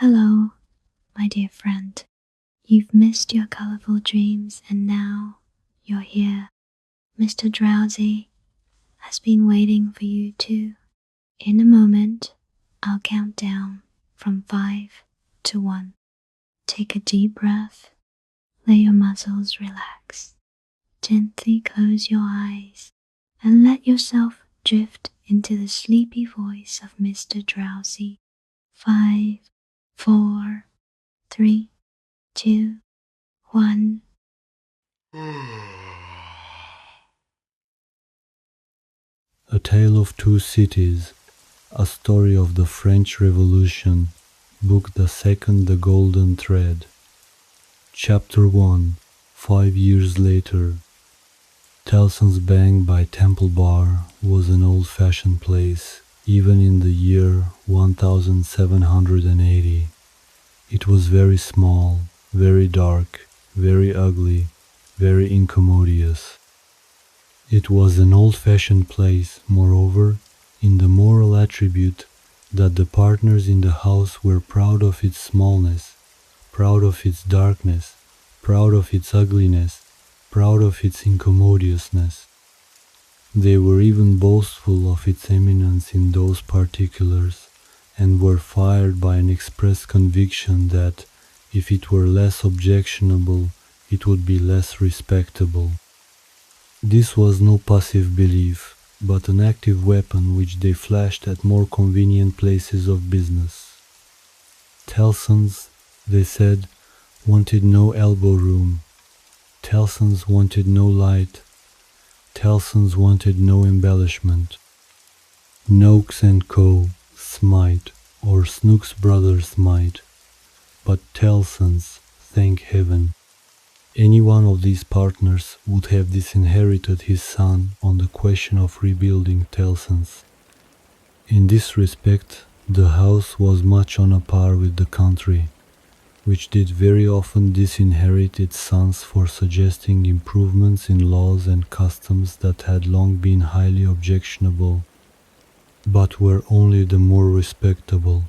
Hello, my dear friend. You've missed your colorful dreams and now you're here. Mr.Drowsy has been waiting for you too. In a moment, I'll count down from 5 to 1. Take a deep breath. Let your muscles relax. Gently close your eyes and let yourself drift into the sleepy voice of Mr. Drowsy. 5, 4, 3, 2, 1. A Tale of Two Cities, a story of the French Revolution, Book the Second, The Golden Thread. Chapter 1, 5 years later. Tellson's Bank by Temple Bar was an old-fashioned place, even in the year 1780. It was very small, very dark, very ugly, very incommodious. It was an old-fashioned place, moreover, in the moral attribute that the partners in the house were proud of its smallness, proud of its darkness, proud of its ugliness, proud of its incommodiousness. They were even boastful of its eminence in those particulars, and were fired by an express conviction that, if it were less objectionable, it would be less respectable. This was no passive belief, but an active weapon which they flashed at more convenient places of business. Tellson's, they said, wanted no elbow room. Tellson's wanted no light. Tellson's wanted no embellishment. Noakes and Co. smite, or Snooks Brothers might, but Tellson's, thank heaven. Any one of these partners would have disinherited his son on the question of rebuilding Tellson's. In this respect, the house was much on a par with the country, which did very often disinherit its sons for suggesting improvements in laws and customs that had long been highly objectionable, but were only the more respectable.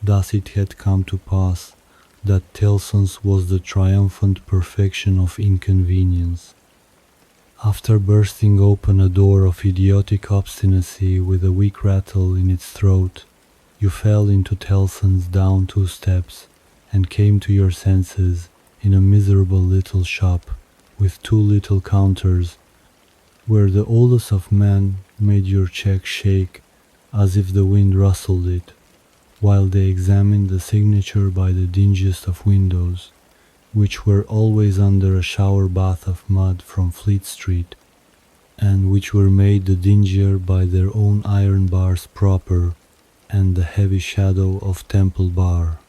Thus it had come to pass that Tellson's was the triumphant perfection of inconvenience. After bursting open a door of idiotic obstinacy with a weak rattle in its throat, you fell into Tellson's down 2 steps, and came to your senses in a miserable little shop with 2 little counters, where the oldest of men made your check shake as if the wind rustled it, while they examined the signature by the dingiest of windows, which were always under a shower bath of mud from Fleet Street, and which were made the dingier by their own iron bars proper and the heavy shadow of Temple Bar.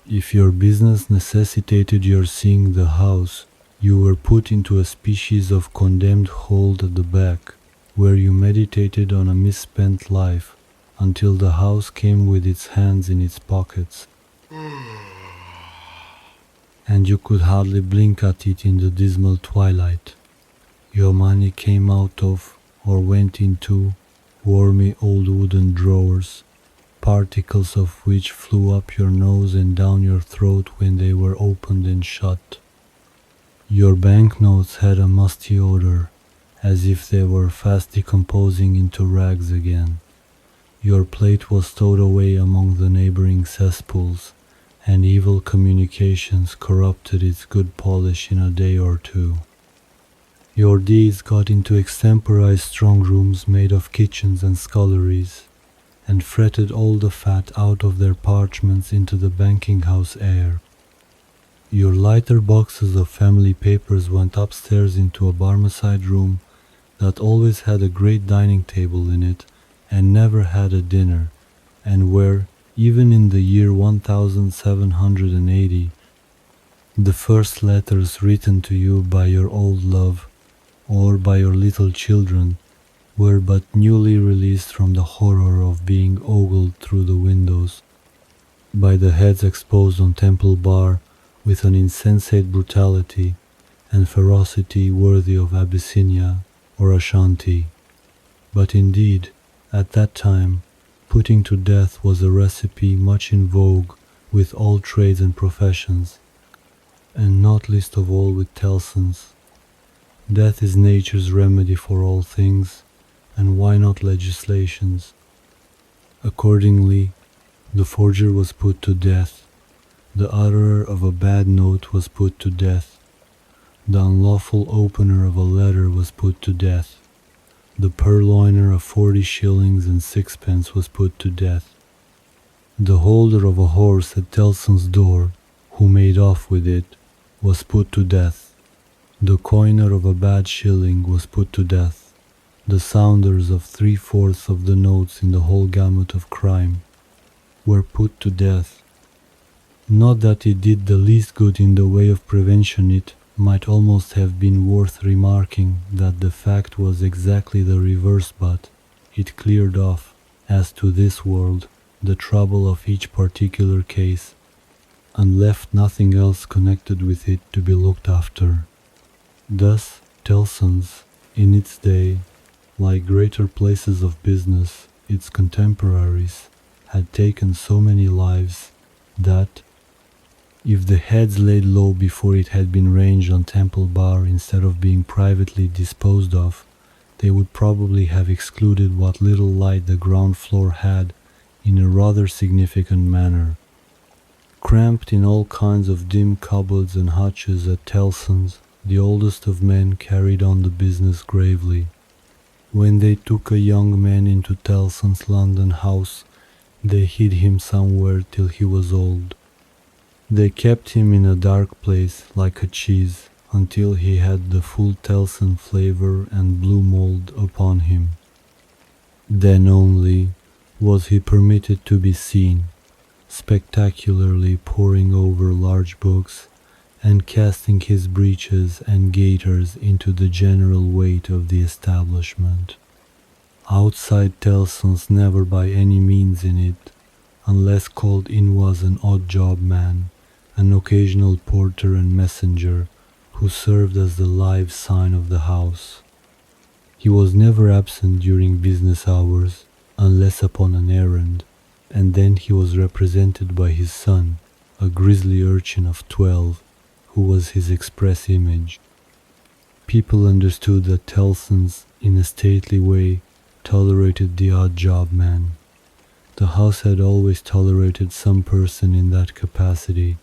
If your business necessitated your seeing the house, you were put into a species of condemned hold at the back, where you meditated on a misspent life, until the house came with its hands in its pockets, and you could hardly blink at it in the dismal twilight. Your money came out of, or went into, wormy old wooden drawers, particles of which flew up your nose and down your throat when they were opened and shut. Your banknotes had a musty odor, as if they were fast decomposing into rags again. Your plate was stowed away among the neighboring cesspools, and evil communications corrupted its good polish in a day or 2. Your deeds got into extemporized strong rooms made of kitchens and sculleries, and fretted all the fat out of their parchments into the banking-house air. Your lighter boxes of family papers went upstairs into a Barmecide room that always had a great dining table in it, and never had a dinner, and where, even in the year 1780, the first letters written to you by your old love, or by your little children, were but newly released from the horror of being ogled through the windows, by the heads exposed on Temple Bar with an insensate brutality and ferocity worthy of Abyssinia or Ashanti. But indeed, at that time, Putting to death was a recipe much in vogue with all trades and professions, and not least of all with Tellson's. Death is nature's remedy for all things, and why not legislation's? Accordingly, the forger was put to death, the utterer of a bad note was put to death, the unlawful opener of a letter was put to death, the purloiner of 40 shillings and sixpence was put to death, the holder of a horse at Tellson's door, who made off with it, was put to death, the coiner of a bad shilling was put to death, the sounders of 3/4 of the notes in the whole gamut of crime were put to death. Not that it did the least good in the way of prevention, it might almost have been worth remarking that the fact was exactly the reverse, but it cleared off, as to this world, the trouble of each particular case, and left nothing else connected with it to be looked after. Thus, Tellson's, in its day, like greater places of business, its contemporaries, had taken so many lives that, if the heads laid low before it had been ranged on Temple Bar instead of being privately disposed of, they would probably have excluded what little light the ground floor had in a rather significant manner. Cramped in all kinds of dim cupboards and hutches at Tellson's, the oldest of men carried on the business gravely. When they took a young man into Tellson's London house, they hid him somewhere till he was old. They kept him in a dark place like a cheese until he had the full Tellson flavor and blue mold upon him. Then only was he permitted to be seen, spectacularly poring over large books and casting his breeches and gaiters into the general weight of the establishment. Outside Tellson's never by any means in it, unless called in was an odd job man, an occasional porter and messenger, who served as the live sign of the house. He was never absent during business hours, unless upon an errand, and then he was represented by his son, a grisly urchin of 12, who was his express image. People understood that Tellson's, in a stately way, tolerated the odd job man. The house had always tolerated some person in that capacity,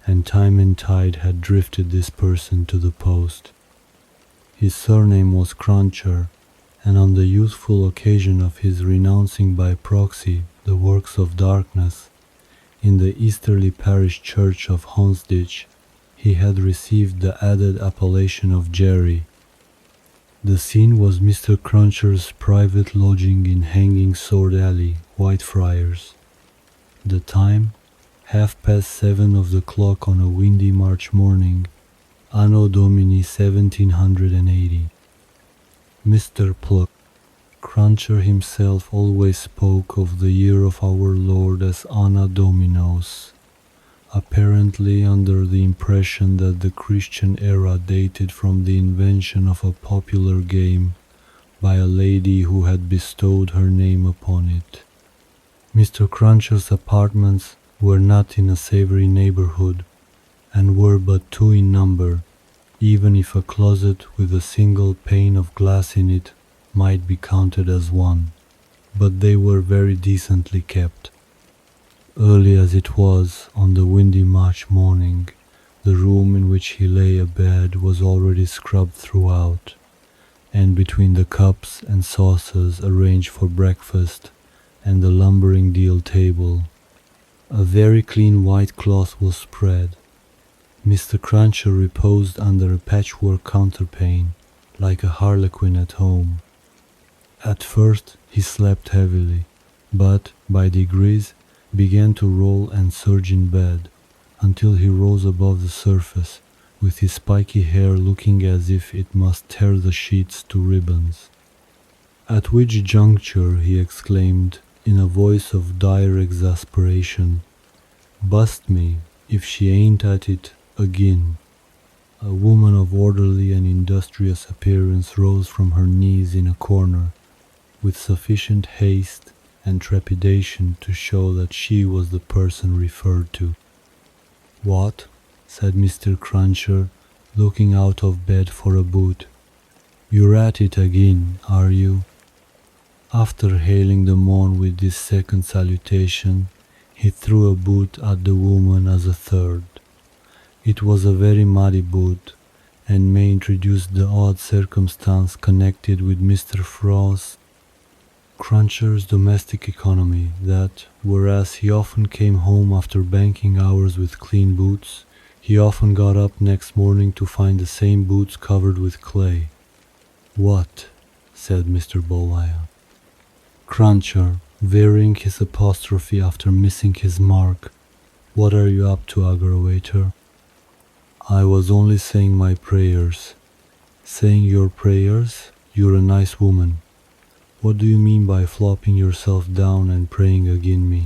and time and tide had drifted this person to the post. His surname was Cruncher, and on the youthful occasion of his renouncing by proxy the works of darkness, in the easterly parish church of Honsditch, he had received the added appellation of Jerry. The scene was Mr. Cruncher's private lodging in Hanging Sword Alley, Whitefriars. The time, 7:30 of the clock on a windy March morning, Anno Domini 1780. Mr. Pluck, Cruncher himself always spoke of the year of our Lord as Anna Dominos, apparently under the impression that the Christian era dated from the invention of a popular game by a lady who had bestowed her name upon it. Mr. Cruncher's apartments were not in a savory neighborhood, and were but 2 in number, even if a closet with a single pane of glass in it might be counted as one, but they were very decently kept. Early as it was on the windy March morning, the room in which he lay abed was already scrubbed throughout, and between the cups and saucers arranged for breakfast and the lumbering deal table, a very clean white cloth was spread. Mr. Cruncher reposed under a patchwork counterpane, like a harlequin at home. At first he slept heavily, but by degrees began to roll and surge in bed, until he rose above the surface, with his spiky hair looking as if it must tear the sheets to ribbons. At which juncture he exclaimed, in a voice of dire exasperation, "Bust me, if she ain't at it agin." A woman of orderly and industrious appearance rose from her knees in a corner, with sufficient haste and trepidation to show that she was the person referred to. "What?" said Mr. Cruncher, looking out of bed for a boot. "You're at it again, are you?" After hailing the moon with this second salutation, he threw a boot at the woman as a third. It was a very muddy boot, and may introduce the odd circumstance connected with Mr. Frost Cruncher's domestic economy that, whereas he often came home after banking hours with clean boots, he often got up next morning to find the same boots covered with clay. "What?" said Mr. Bolaya. Cruncher, varying his apostrophe after missing his mark. "What are you up to, aggravator?" "I was only saying my prayers." "Saying your prayers? You're a nice woman. What do you mean by flopping yourself down and praying against me?"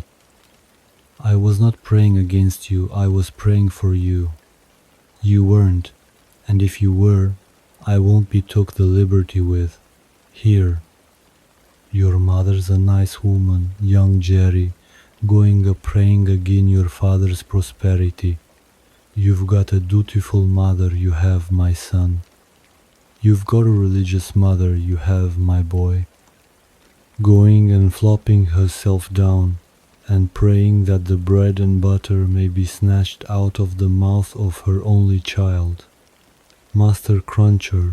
"I was not praying against you, I was praying for you." "You weren't, and if you were, I won't be took the liberty with. Here. Your mother's a nice woman, young Jerry, going a praying agin your father's prosperity. You've got a dutiful mother, you have, my son. You've got a religious mother, you have, my boy. Going and flopping herself down, and praying that the bread and butter may be snatched out of the mouth of her only child." Master Cruncher,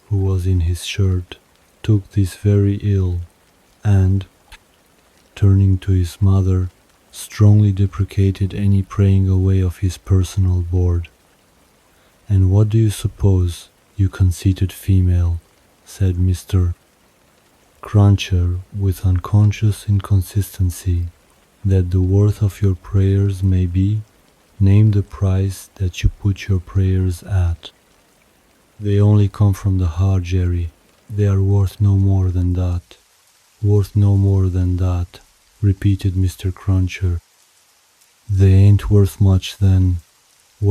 who was in his shirt, took this very ill, and, turning to his mother, strongly deprecated any praying away of his personal board. "And what do you suppose, you conceited female?" said Mr. Cruncher, with unconscious inconsistency, "that the worth of your prayers may be? Name the price that you put your prayers at." "They only come from the heart, Jerry. They are worth no more than that." "Worth no more than that," repeated Mr. Cruncher. "They ain't worth much then.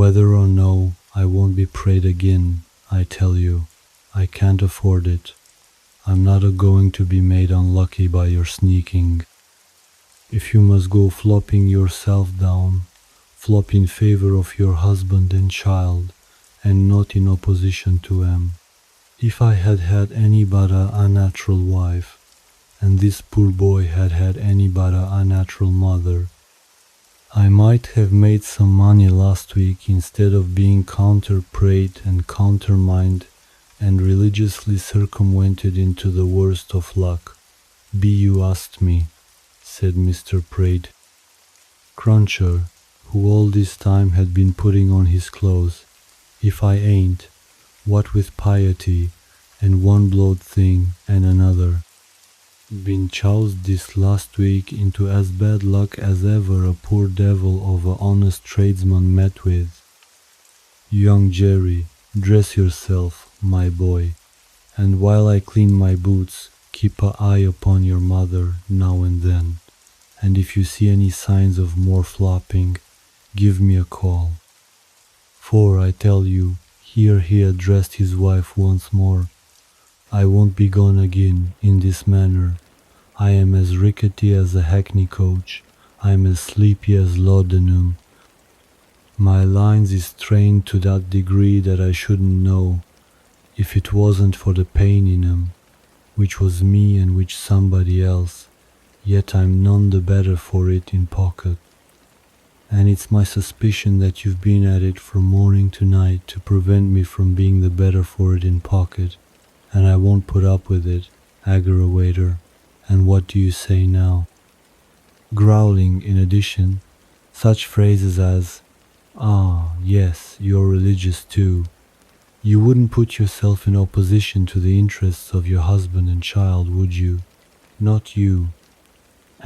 Whether or no, I won't be prayed again, I tell you. I can't afford it. I'm not a-going to be made unlucky by your sneaking. If you must go flopping yourself down, flop in favor of your husband and child, and not in opposition to 'em. If I had had any but a unnatural wife, and this poor boy had had any but a unnatural mother, I might have made some money last week instead of being counter-prayed and countermined and religiously circumvented into the worst of luck. Be you asked me," said Mr. Praed. Cruncher, who all this time had been putting on his clothes. "If I ain't, what with piety, and one blowed thing and another, been choused this last week into as bad luck as ever a poor devil of a honest tradesman met with. Young Jerry, dress yourself, my boy, and while I clean my boots, keep a eye upon your mother now and then, and if you see any signs of more flopping, give me a call. For I tell you," here he addressed his wife once more, "I won't be gone again in this manner. I am as rickety as a hackney coach. I am as sleepy as laudanum. My lines is strained to that degree that I shouldn't know, if it wasn't for the pain in 'em, which was me and which somebody else, yet I'm none the better for it in pocket. And it's my suspicion that you've been at it from morning to night to prevent me from being the better for it in pocket, and I won't put up with it, aggravator. And what do you say now?" Growling, in addition, such phrases as, "Ah, yes, you're religious too. You wouldn't put yourself in opposition to the interests of your husband and child, would you? Not you."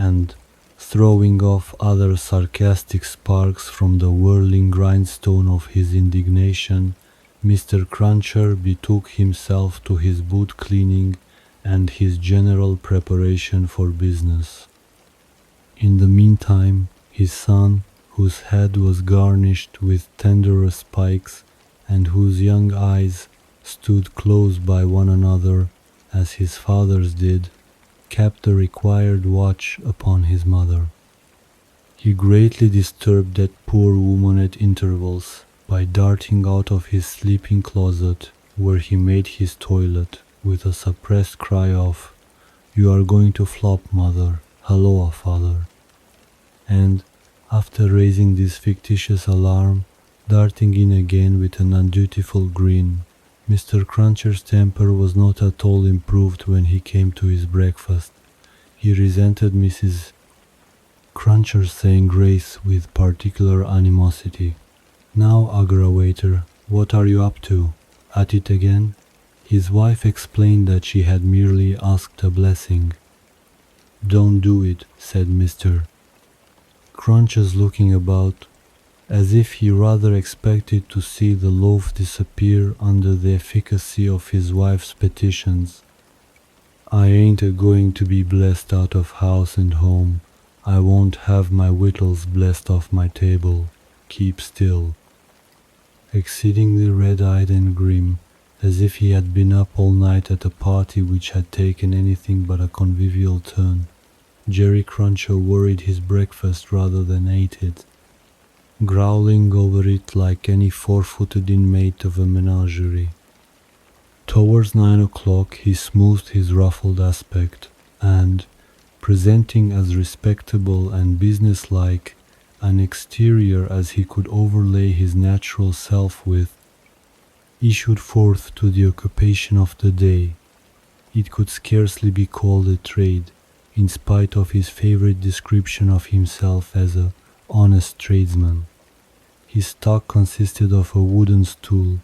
And, throwing off other sarcastic sparks from the whirling grindstone of his indignation, Mr. Cruncher betook himself to his boot cleaning and his general preparation for business. In the meantime, his son, whose head was garnished with tenderer spikes, and whose young eyes stood close by one another, as his father's did, kept the required watch upon his mother. He greatly disturbed that poor woman at intervals by darting out of his sleeping closet, where he made his toilet, with a suppressed cry of, "You are going to flop, mother. Halloa, father." And, after raising this fictitious alarm, darting in again with an undutiful grin. Mr. Cruncher's temper was not at all improved when he came to his breakfast. He resented Mrs. Cruncher saying grace with particular animosity. "Now, aggravator, what are you up to? At it again?" His wife explained that she had merely asked a blessing. "Don't do it," said Mr. Cruncher's looking about, as if he rather expected to see the loaf disappear under the efficacy of his wife's petitions. "I ain't a-going to be blessed out of house and home. I won't have my victuals blessed off my table. Keep still." Exceedingly red-eyed and grim, as if he had been up all night at a party which had taken anything but a convivial turn, Jerry Cruncher worried his breakfast rather than ate it, growling over it like any four-footed inmate of a menagerie. Towards 9 o'clock he smoothed his ruffled aspect, and, presenting as respectable and businesslike an exterior as he could overlay his natural self with, issued forth to the occupation of the day. It could scarcely be called a trade, in spite of his favorite description of himself as a honest tradesman. His stock consisted of a wooden stool,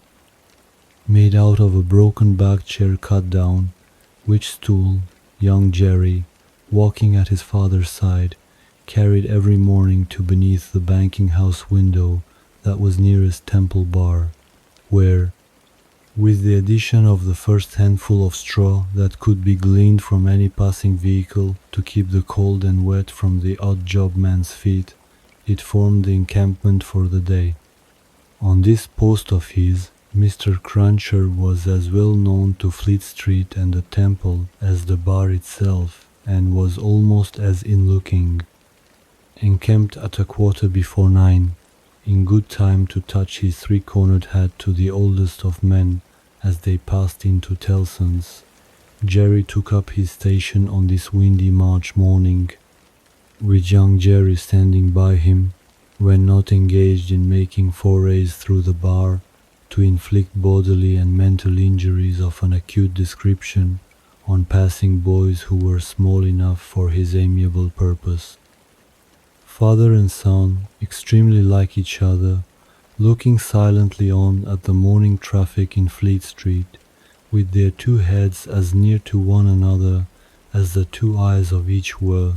made out of a broken back chair cut down, which stool young Jerry, walking at his father's side, carried every morning to beneath the banking-house window that was nearest Temple Bar, where, with the addition of the first handful of straw that could be gleaned from any passing vehicle to keep the cold and wet from the odd-job man's feet, it formed the encampment for the day. On this post of his, Mr. Cruncher was as well known to Fleet Street and the Temple as the bar itself, and was almost as in-looking. Encamped at 9:15, in good time to touch his three-cornered hat to the oldest of men as they passed into Tellson's, Jerry took up his station on this windy March morning, with young Jerry standing by him, when not engaged in making forays through the bar to inflict bodily and mental injuries of an acute description on passing boys who were small enough for his amiable purpose. Father and son, extremely like each other, looking silently on at the morning traffic in Fleet Street, with their two heads as near to one another as the two eyes of each were,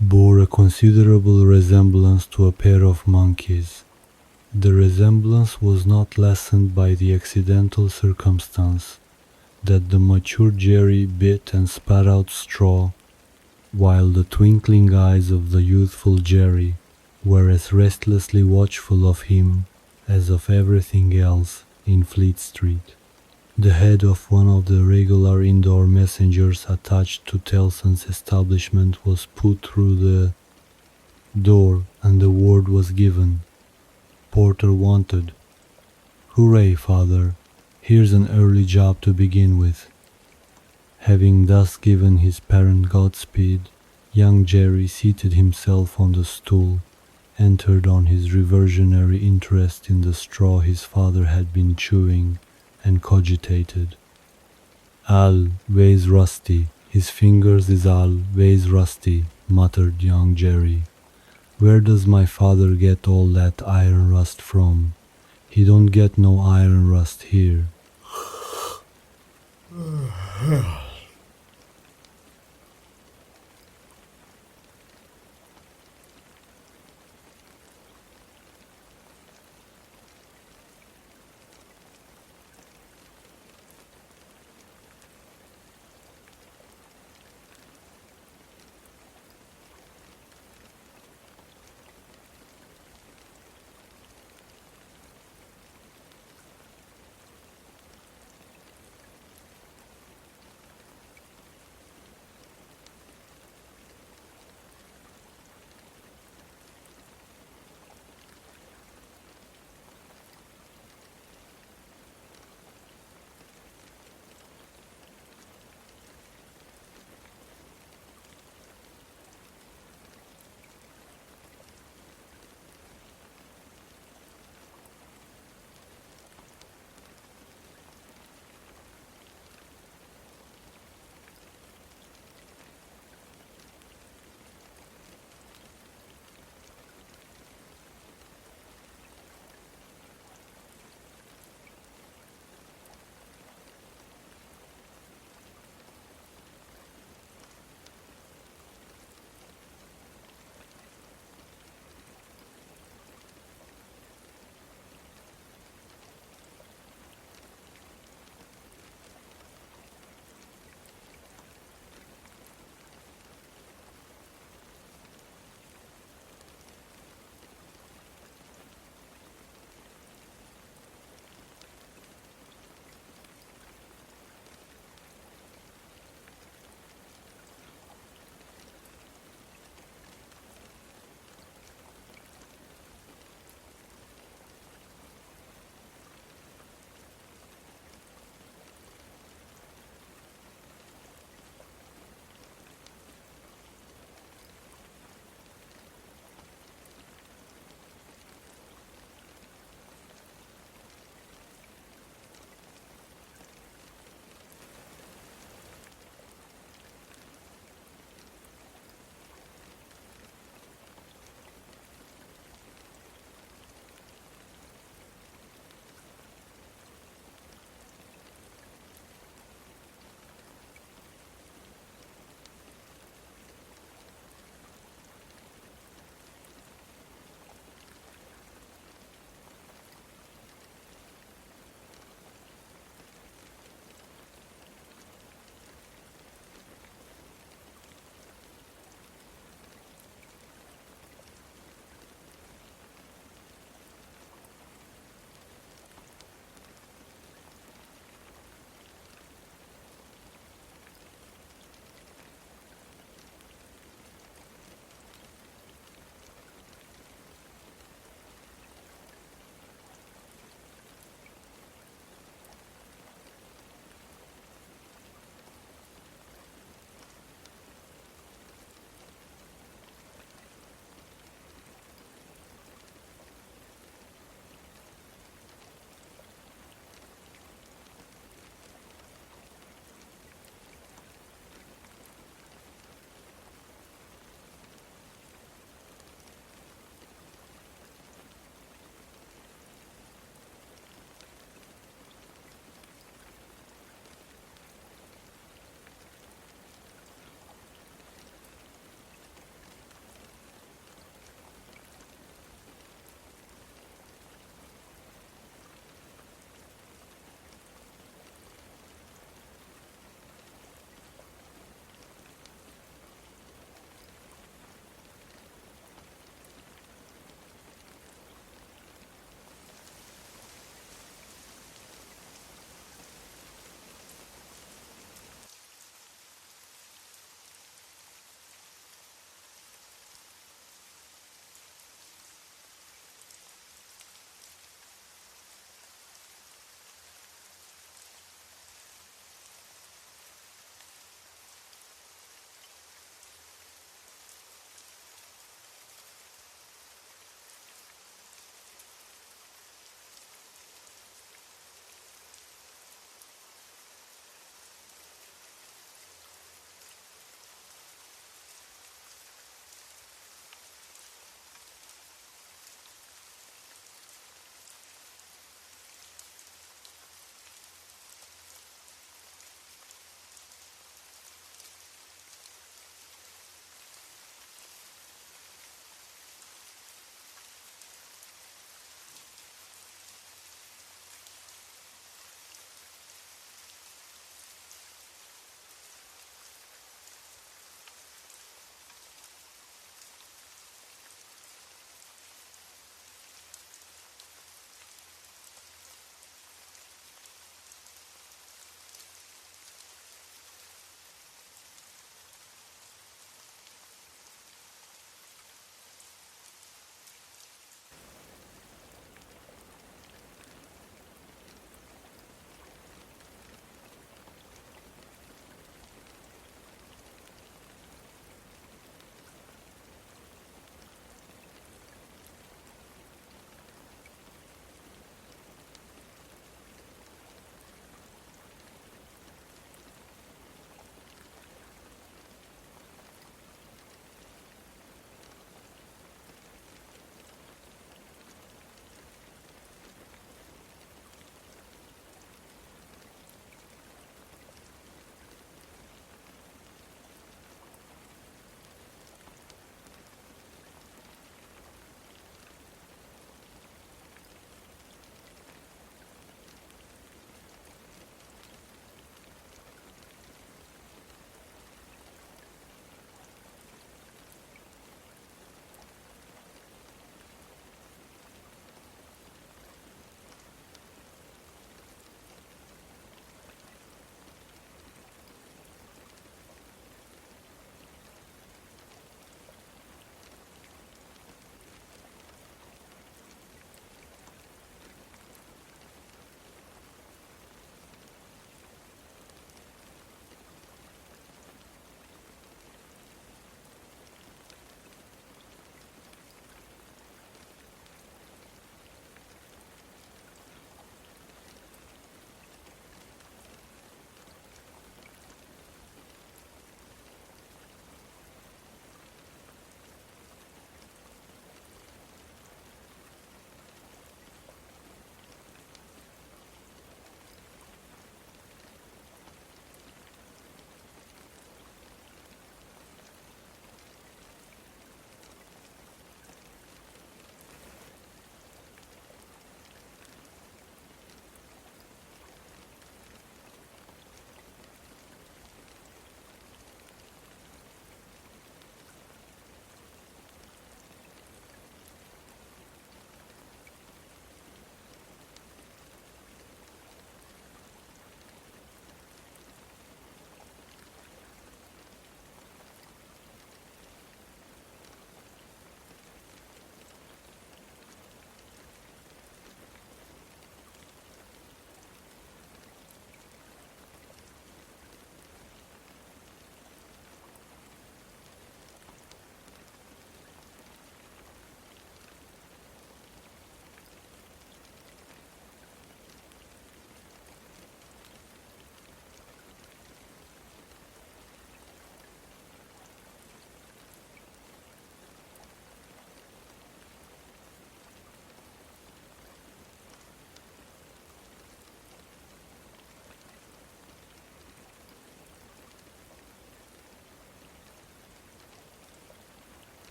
bore a considerable resemblance to a pair of monkeys. The resemblance was not lessened by the accidental circumstance that the mature Jerry bit and spat out straw, while the twinkling eyes of the youthful Jerry were as restlessly watchful of him as of everything else in Fleet Street. The head of one of the regular indoor messengers attached to Tellson's establishment was put through the door, and the word was given. "Porter wanted." "Hooray, father! Here's an early job to begin with." Having thus given his parent Godspeed, young Jerry seated himself on the stool, entered on his reversionary interest in the straw his father had been chewing, and cogitated. "Al ways rusty, his fingers is all ways rusty," muttered young Jerry. "Where does my father get all that iron rust from? He don't get no iron rust here."